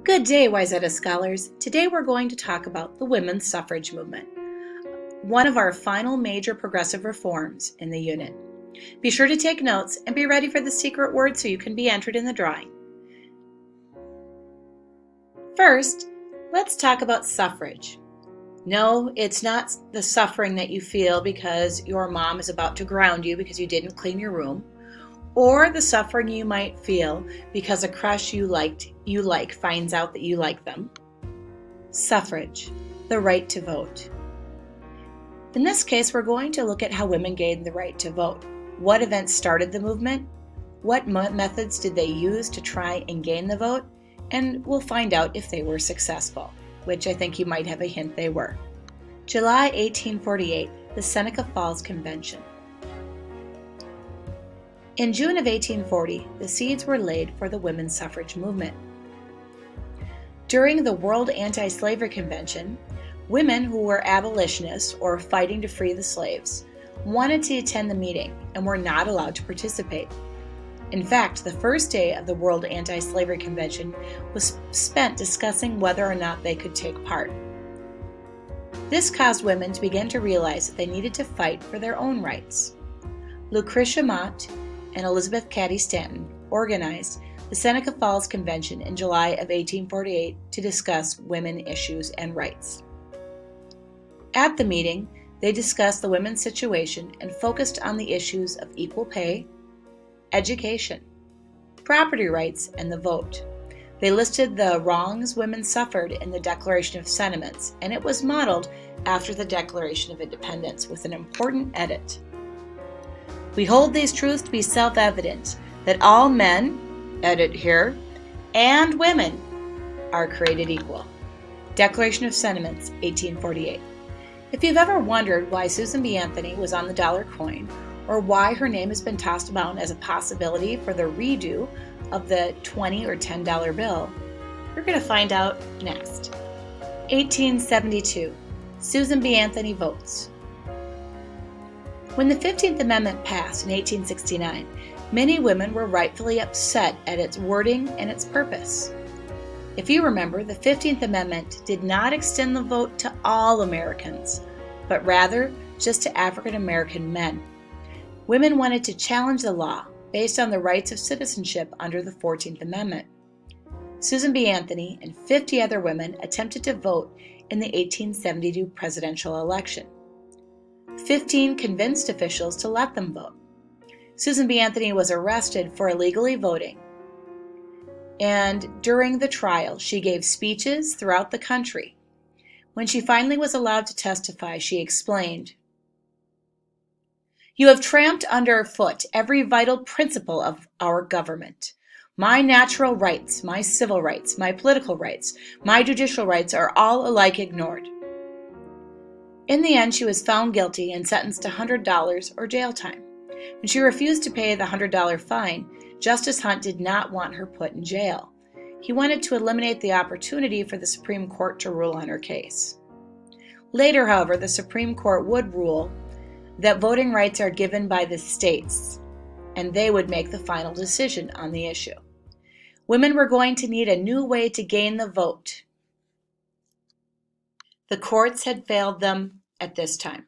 Good day, Wayzata scholars. Today we're going to talk about the women's suffrage movement, one of our final major progressive reforms in the unit. Be sure to take notes and be ready for the secret word so you can be entered in the drawing. First, let's talk about suffrage. No, it's not the suffering that you feel because your mom is about to ground you because you didn't clean your room, or the suffering you might feel because a crush you like finds out that you like them. Suffrage, the right to vote. In this case, we're going to look at how women gained the right to vote. What events started the movement? What methods did they use to try and gain the vote? And we'll find out if they were successful, which I think you might have a hint they were. July 1848, the Seneca Falls Convention. In June of 1840, the seeds were laid for the women's suffrage movement. During the World Anti-Slavery Convention, women who were abolitionists or fighting to free the slaves wanted to attend the meeting and were not allowed to participate. In fact, the first day of the World Anti-Slavery Convention was spent discussing whether or not they could take part. This caused women to begin to realize that they needed to fight for their own rights. Lucretia Mott and Elizabeth Cady Stanton organized the Seneca Falls Convention in July of 1848 to discuss women issues and rights. At the meeting, they discussed the women's situation and focused on the issues of equal pay, education, property rights, and the vote. They listed the wrongs women suffered in the Declaration of Sentiments, and it was modeled after the Declaration of Independence with an important edit. We hold these truths to be self-evident, that all men, edit here, and women are created equal. Declaration of Sentiments, 1848. If you've ever wondered why Susan B. Anthony was on the dollar coin, or why her name has been tossed about as a possibility for the redo of the $20 or $10 bill, you're going to find out next. 1872. Susan B. Anthony votes. When the 15th Amendment passed in 1869, many women were rightfully upset at its wording and its purpose. If you remember, the 15th Amendment did not extend the vote to all Americans, but rather just to African American men. Women wanted to challenge the law based on the rights of citizenship under the 14th Amendment. Susan B. Anthony and 50 other women attempted to vote in the 1872 presidential election. 15 convinced officials to let them vote. Susan B. Anthony was arrested for illegally voting, and during the trial, she gave speeches throughout the country. When she finally was allowed to testify, she explained, "You have tramped underfoot every vital principle of our government. My natural rights, my civil rights, my political rights, my judicial rights are all alike ignored." In the end, she was found guilty and sentenced to $100 or jail time. When she refused to pay the $100 fine, Justice Hunt did not want her put in jail. He wanted to eliminate the opportunity for the Supreme Court to rule on her case. Later, however, the Supreme Court would rule that voting rights are given by the states, and they would make the final decision on the issue. Women were going to need a new way to gain the vote. The courts had failed them at this time.